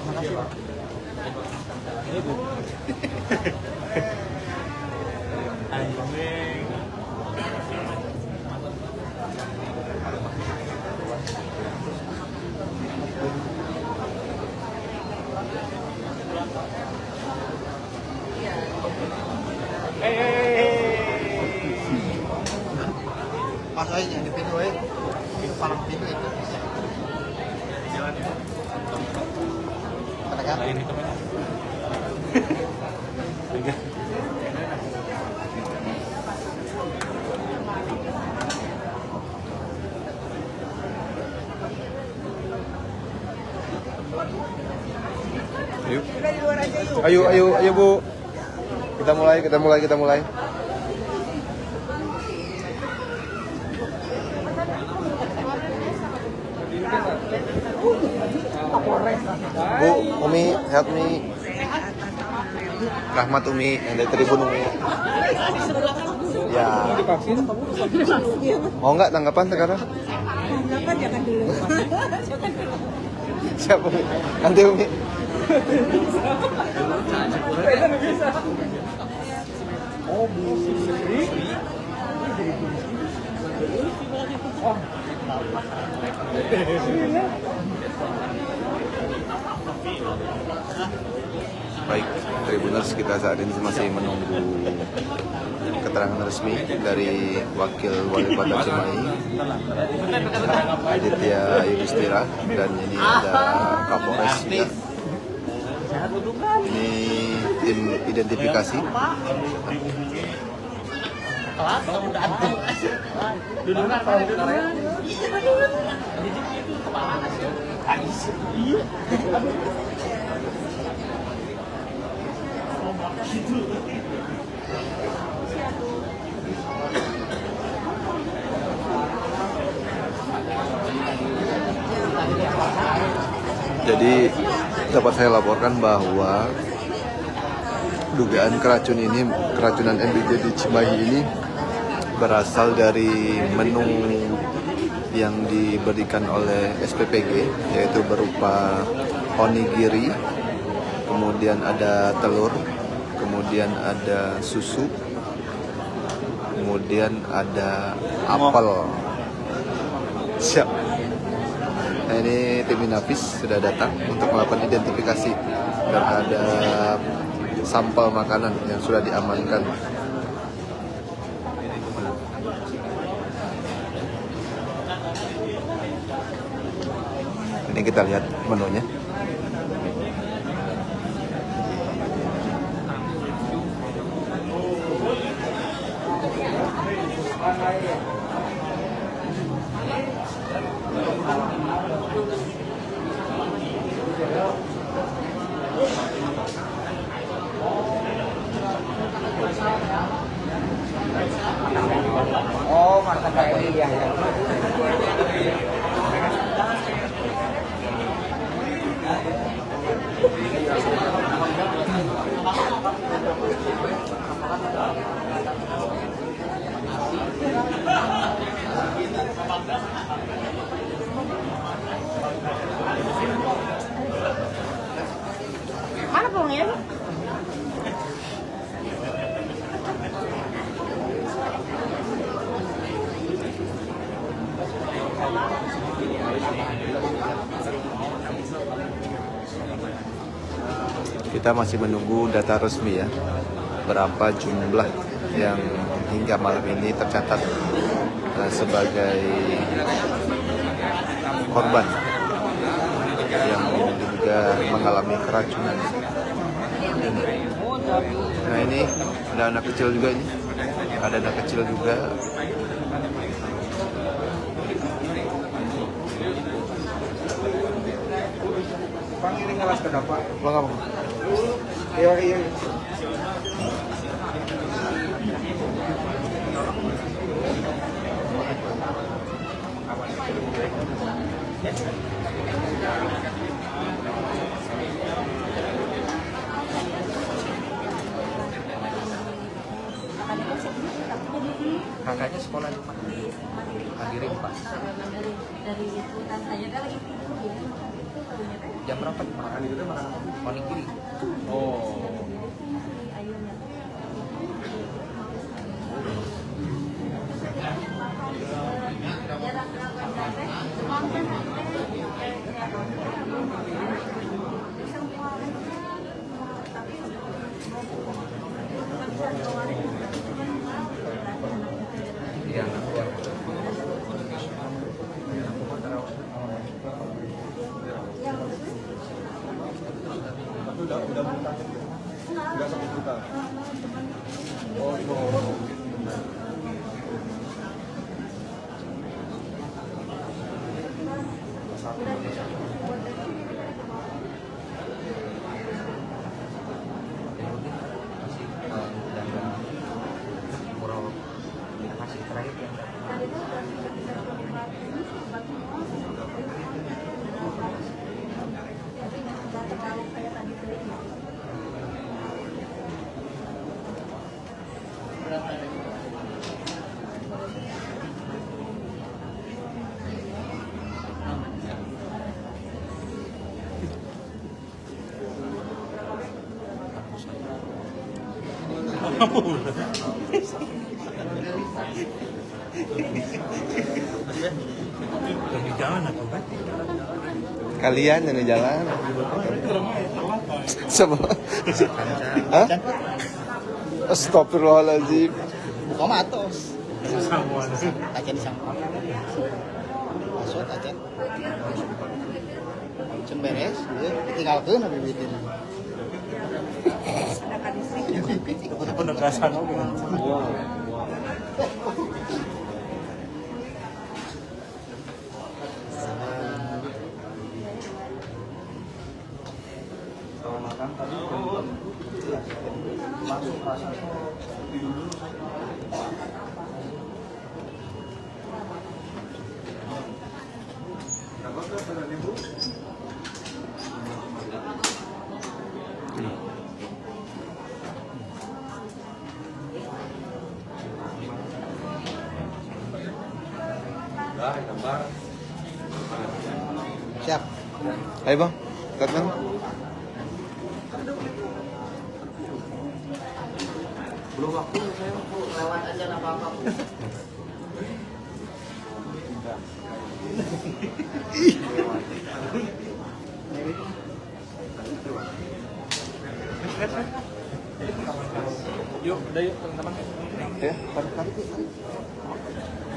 Makasih Pak. Ini Bu. Anjing. Pas aja yang di pintu aja. Pintu palang pintu itu. Jalan ya. Ada kan? Lain itu mana? Ayo Bu. Kita mulai. Bu, Umi, help me. Rahmat Umi, yang dari Tribun Umi. Ya. Mau nggak tanggapan sekarang? Tanggapan jangan dulu. Siap Umi. Nanti Umi. Oh, Bu Sri. Oh. Baik, Tribuners, kita saat ini masih menunggu keterangan resmi dari Wakil Wali Kota Cimahi, Aditya Yudhistira, dan ini ada Kapolres juga. Ini tim identifikasi. Jadi dapat saya laporkan bahwa dugaan keracunan NBJ di Cimahi ini berasal dari menu yang diberikan oleh SPPG, yaitu berupa onigiri, kemudian ada telur, kemudian ada susu, kemudian ada apel. Siap. Nah, ini tim Inafis sudah datang untuk melakukan identifikasi terhadap sampel makanan yang sudah diamankan. Ini kita lihat menunya. Oh, martabak ini ya. Mana pulangnya? Kita masih menunggu data resmi ya, berapa jumlah yang hingga malam ini tercatat sebagai korban yang diduga mengalami keracunan. Nah, ini ada anak kecil juga ini, ada anak kecil juga. Bang, ini ngelas ke dapat. Bang apa? Iya. Kakaknya sekolah di mana? Hadirin Pak. Dari itu tantanya kan lagi tidur ya. jam berapa makan itu makan paling kiri. Oh. Iya. Udah 1 juta. Oh, itu. Masih terakhir yang Lagi jalan aku kan? Kalian yang di jalan. Sama. Hah? Astagfirullahaladzim. buka matos. Sama. Acan sama. Masuk acan. Cun beres, dia ditinggalkeun abi bibit. Sedangkan istri Itu penegasan oke. Makan tadi masuk rasa siap. Ayo bang, kat bang. Belum waktu saya lewat aja nggak apa-apa. Yuk, udah yuk teman-teman. Ya. Tarik.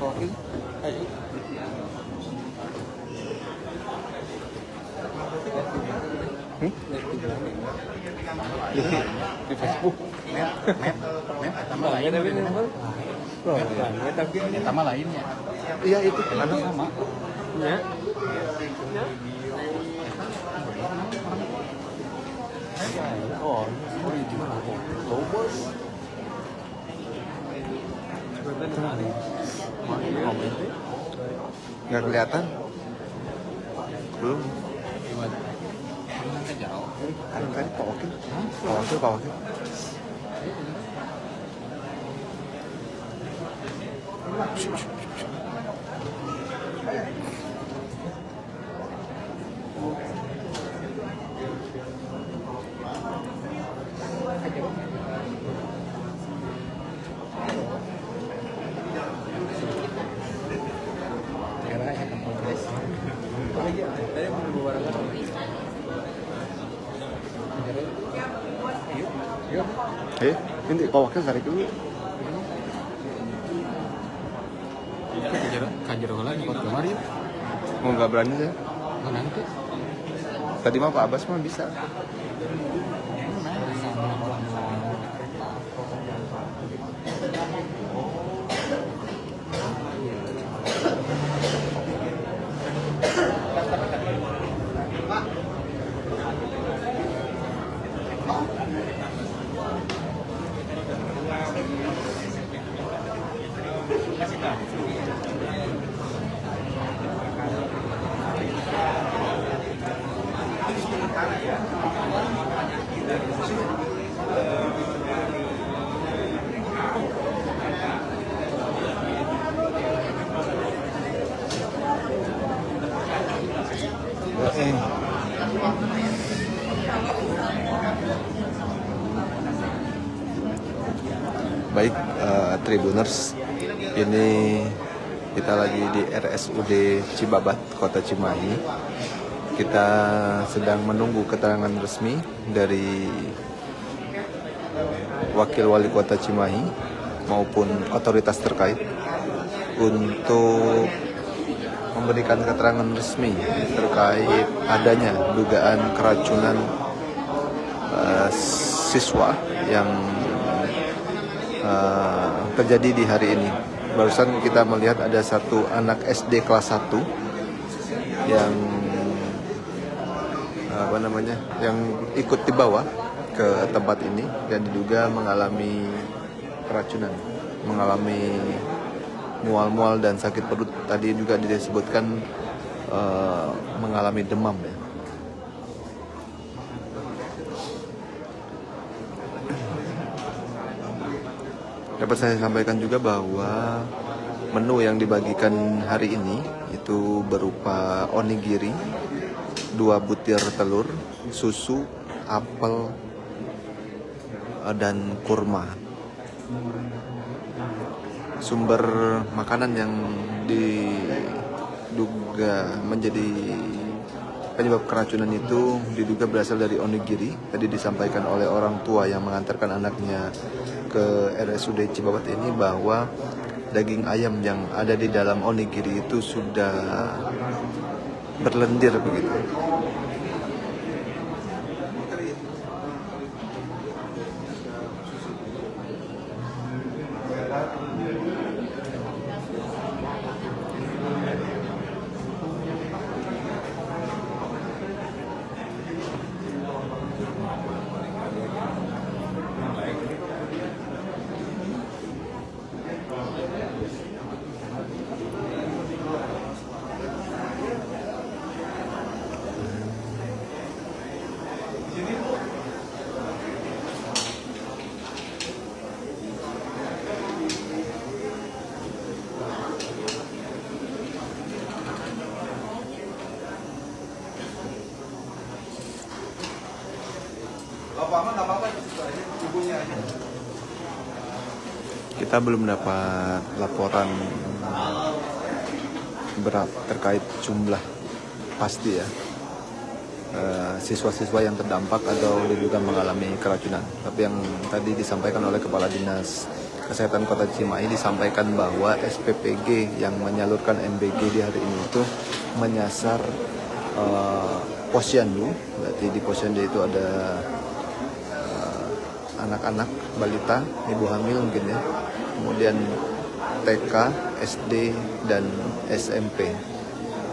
Oke. Ayo. Di Facebook. Map tambah lain. Tambah lainnya. Iya itu. Karena sama. Ya. Oh, gimana kok? Lobos. Nggak kelihatan. Belum. Kan Pak Wakil. Pak Wakil. Ini Pak Wakil tarik dulu. Kanjero lagi buat kemari. Mau nggak berani saya? Nanti. Tadi mah Pak Abbas mah bisa. Baik, Tribuners, ini kita lagi di RSUD Cibabat, Kota Cimahi. Kita sedang menunggu keterangan resmi dari Wakil Wali Kota Cimahi maupun otoritas terkait untuk memberikan keterangan resmi terkait adanya dugaan keracunan siswa yang terjadi di hari ini. Barusan kita melihat ada satu anak SD kelas 1 yang yang ikut dibawa ke tempat ini dan diduga mengalami keracunan, mengalami mual-mual dan sakit perut. Tadi juga disebutkan mengalami demam ya. Dapat saya sampaikan juga bahwa menu yang dibagikan hari ini itu berupa onigiri, 2 butir telur, susu, apel, dan kurma. Sumber makanan yang diduga menjadi penyebab keracunan itu diduga berasal dari onigiri. Tadi disampaikan oleh orang tua yang mengantarkan anaknya ke RSUD Cibabat ini bahwa daging ayam yang ada di dalam onigiri itu sudah berlendir begitu. Kita belum dapat laporan terkait jumlah pasti ya siswa-siswa yang terdampak atau diduga mengalami keracunan. Tapi yang tadi disampaikan oleh Kepala Dinas Kesehatan Kota Cimahi disampaikan bahwa SPPG yang menyalurkan MBG di hari ini itu menyasar posyandu. Berarti di posyandu itu ada anak-anak, balita, ibu hamil mungkin ya, kemudian TK, SD, dan SMP.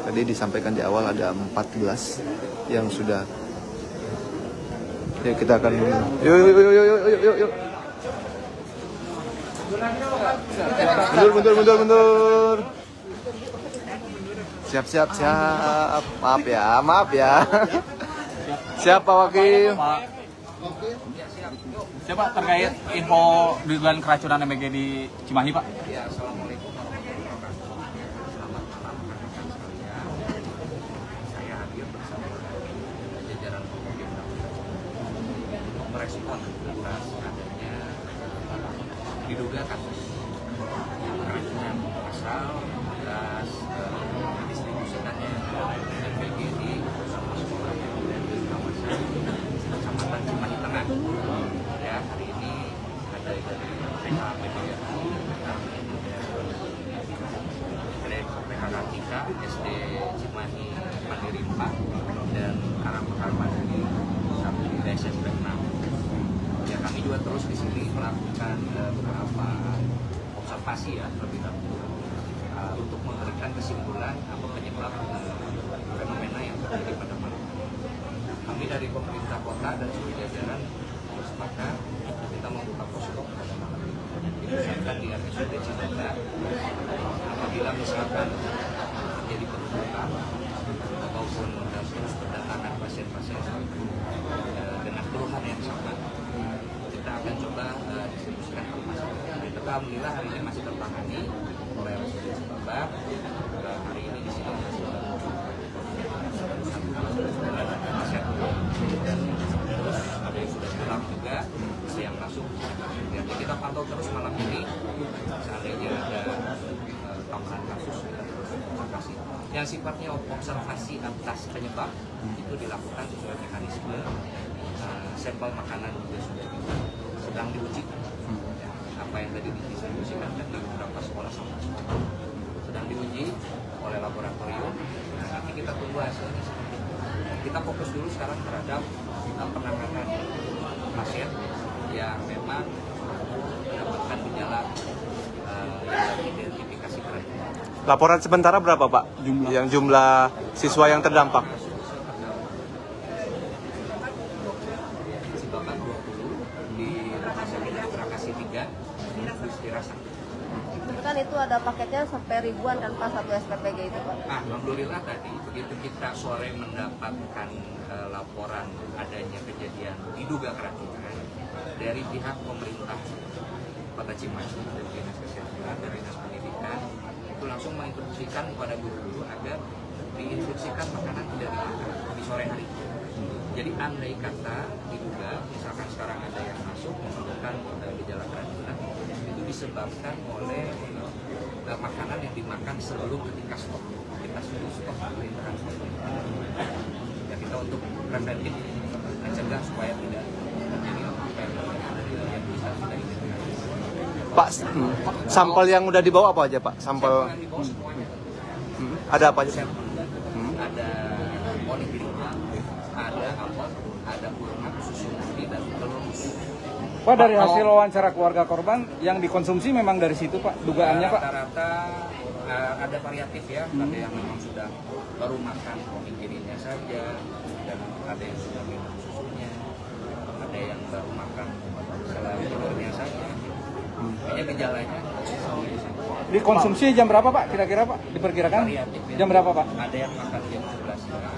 Tadi disampaikan di awal ada 14 yang sudah. Ya kita akan yuk. Mundur. Siap. Maaf ya. Siapa wakil? Siapa terkait info dugaan keracunan MBG di Cimahi, Pak? Ya, Assalamualaikum warahmatullahi wabarakatuh. Selamat malam rekan-rekan sekalian. Saya hadir bersama jajaran Polda untuk merespon atas adanya diduga kasus keracunan massal atas didistribusikannya MBG di beberapa sekolah dan kawasan Kecamatan Cimahi Tengah. Ya, hari ini ada dari PKPD PKK 3 SD Cimahi Mandiri 4 dan Karang Mandiri 1 SMP 6. Ya, kami juga terus di sini melakukan beberapa observasi ya terlebih dahulu untuk memberikan kesimpulan apa penyebab fenomena yang terjadi pada malam. Kami dari pemerintah kota dan seluruh jajaran sepakat kita membuka posko pada malam ini. Misalkan di RSUD Cibabat, apabila misalkan terjadi penumpukan maupun terus berdatangan pasien-pasien dengan keluhan yang sama, kita akan coba distribusikan informasi. Tapi alhamdulillah hari ini masih tertangani oleh RSUD Cibabat. Hari ini di sini masih yang sifatnya observasi atas penyebab itu dilakukan sesuai mekanisme. Sampel makanan juga sudah sedang diuji. Apa yang tadi didistribusikan di beberapa sekolah sama sedang diuji oleh laboratorium. Nanti kita tunggu hasilnya. Kita fokus dulu sekarang terhadap penanganan pasien yang memang mendapatkan gejala yang identifikasi keracunan. Laporan sementara berapa Pak? Jumlah siswa yang terdampak? Bapak 20 di rumah sakit Prakasi 3 Istirasa. Kan itu ada paketnya sampai ribuan kan Pak, satu SPPG itu Pak. Alhamdulillah tadi begitu kita sore mendapatkan laporan adanya kejadian diduga keracunan dari pihak pemerintah Kota Cimahi dan Dinas Kesehatan dan Dinas Pendidikan, itu langsung menginstruksikan kepada guru-guru agar diinstruksikan makanan tidak dimakan di sore hari. Jadi andai kata diduga misalkan sekarang ada yang masuk menemukan gejala keracunan, itu disebabkan oleh makanan yang dimakan sebelum ketika stok. Kita sudah stok perintahan stok. Ya kita untuk preventif mencegah supaya tidak terjadi yang bisa sudah identifikasi. Pak, sampel yang udah dibawa apa aja Pak? Sampel yang dibawa semuanya. ada apa aja? Ada onigiri, ada apel, ada kurma, susu murni dan telur. Pak, dari hasil wawancara keluarga korban yang dikonsumsi memang dari situ Pak, dugaannya Pak? Rata-rata ada variatif ya, ada yang memang sudah baru makan onigirinya saja, dan ada yang sudah minum susunya, ada yang baru makan selain telurnya saja. Kayaknya gejalanya Dikonsumsi jam berapa Pak, kira-kira Pak, diperkirakan? variatif ya. Jam berapa Pak? Ada yang makan jam 11 siang,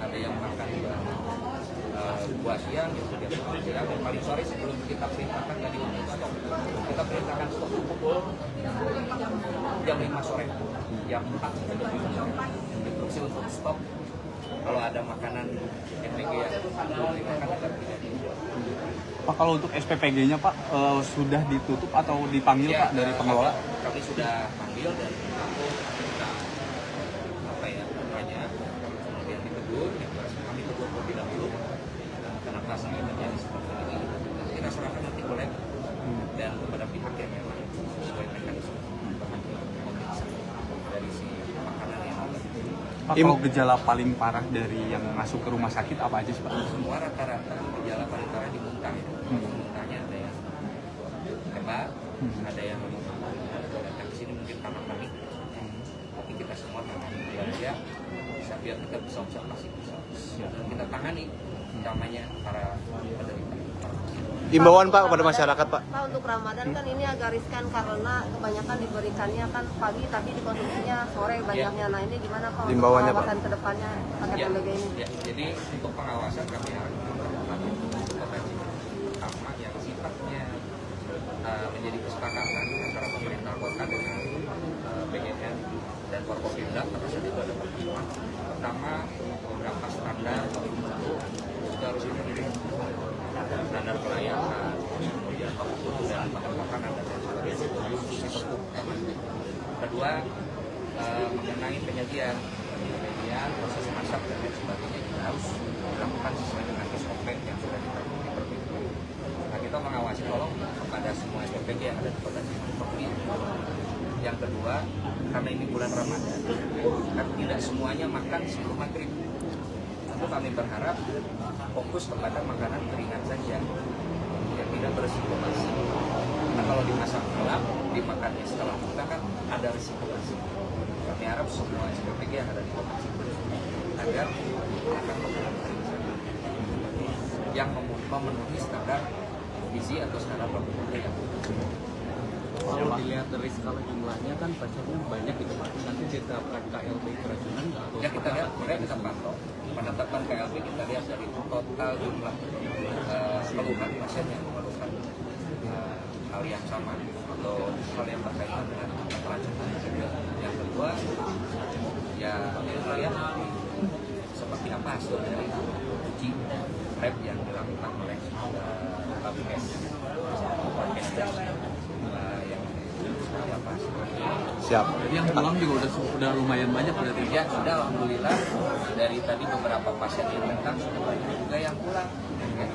ada yang makan jam 2 siang, jam 3 siang, dan paling sore sebelum kita perintahkan tadi untuk stok. Kita perintahkan stok pukul jam 5 sore, jam 4 sampai jam 5 sore. Instruksi untuk stok. Kalau ada makanan MPG yang belum dimakan agar tidak dijual. Pak, kalau untuk SPPG-nya Pak, sudah ditutup atau dipanggil Ya, Pak dari pengelola? Kami sudah panggil dan kita tanya, kemudian ditegur, kami tegur terlebih dahulu kenapa sampai terjadi seperti ini. Kita serahkan nanti ke lab dan kepada pihak yang memang sesuai mekanisme pemeriksaan dari si makanan yang ada. Pak, kalau gejala paling parah dari yang masuk ke rumah sakit apa aja sih Pak? Semua rata-rata gejala paling parah di muntah ya. Muntahnya ada yang hebat, ada yang datang ke sini mungkin karena panik. Tapi kita semua tangani dia bisa biar kita bisa observasi dan kita tangani utamanya para penderita. Imbauan Pak kepada masyarakat Pak. Pak, untuk Ramadan kan ini agak riskan karena kebanyakan diberikannya kan pagi tapi dikonsumsinya sore banyaknya. Nah ini gimana Pak untuk Imbauannya, Pak? pengawasan ke depannya paket MBG ini? Ya, jadi untuk pengawasan kami harus melakukan pertama yang sifatnya menjadi kesepakatan antara pemerintah kota dengan BNN dan Forkopimda, terus itu ada pertemuan. Pertama, beberapa standar itu harus dipenuhi, standar kelayakan, kemudian dan bahan makanan dan lain sebagainya. Kedua, mengenai penyajian, proses masak dan lain sebagainya juga harus dilakukan sesuai dengan SOP yang sudah diperlukan. Nah, kita mengawasi tolong kepada semua SPPG yang ada di Kota Cimahi. Yang kedua, karena ini bulan Ramadan, kan tidak semuanya makan sebelum maghrib. Tentu kami berharap fokus kepada makanan ringan saja, yang tidak berisiko basi. Karena kalau dimasak malam, dimakannya setelah buka kan ada risiko basi. Kami harap semua SPPG yang ada di Kota Cimahi agar akan makanan ringan saja, yang memenuhi standar gizi atau standar baku yang kalau dilihat dari skala jumlahnya kan pasiennya banyak gitu Pak. Nanti diterapkan KLB keracunan atau ya kita lihat, kemudian kita pantau penetapan KLB, kita lihat dari total jumlah keluhan pasien yang mengeluhkan hal yang sama atau hal yang berkaitan dengan keracunan. Yang kedua, ya kita lihat seperti apa hasil dari uji lab yang dilakukan oleh Babinkas yang seperti apa hasilnya. Siap. Jadi yang pulang juga udah lumayan banyak berarti. Ya sudah, alhamdulillah dari tadi beberapa pasien yang datang sudah banyak juga yang pulang. Ya.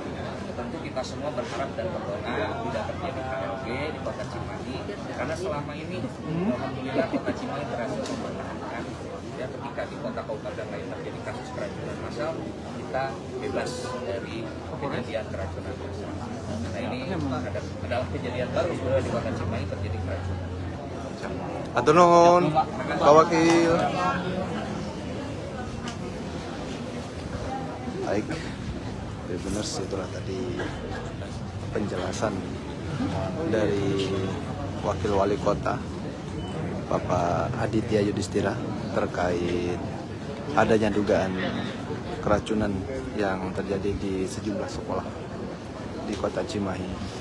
Tentu kita semua berharap dan berdoa tidak terjadi KLB di Kota Cimahi karena selama ini alhamdulillah Kota Cimahi berhasil mempertahankan. Ya, ketika di kota kabupaten lain terjadi kasus keracunan massal, kita bebas dari kejadian keracunan massal. Nah ini adalah kejadian baru sebenarnya di Kota Cimahi terjadi keracunan. Atur nuhun, Pak Wakil. Baik, ya benar sih, itulah tadi penjelasan dari Wakil Wali Kota Bapak Aditya Yudhistira terkait adanya dugaan keracunan yang terjadi di sejumlah sekolah di Kota Cimahi.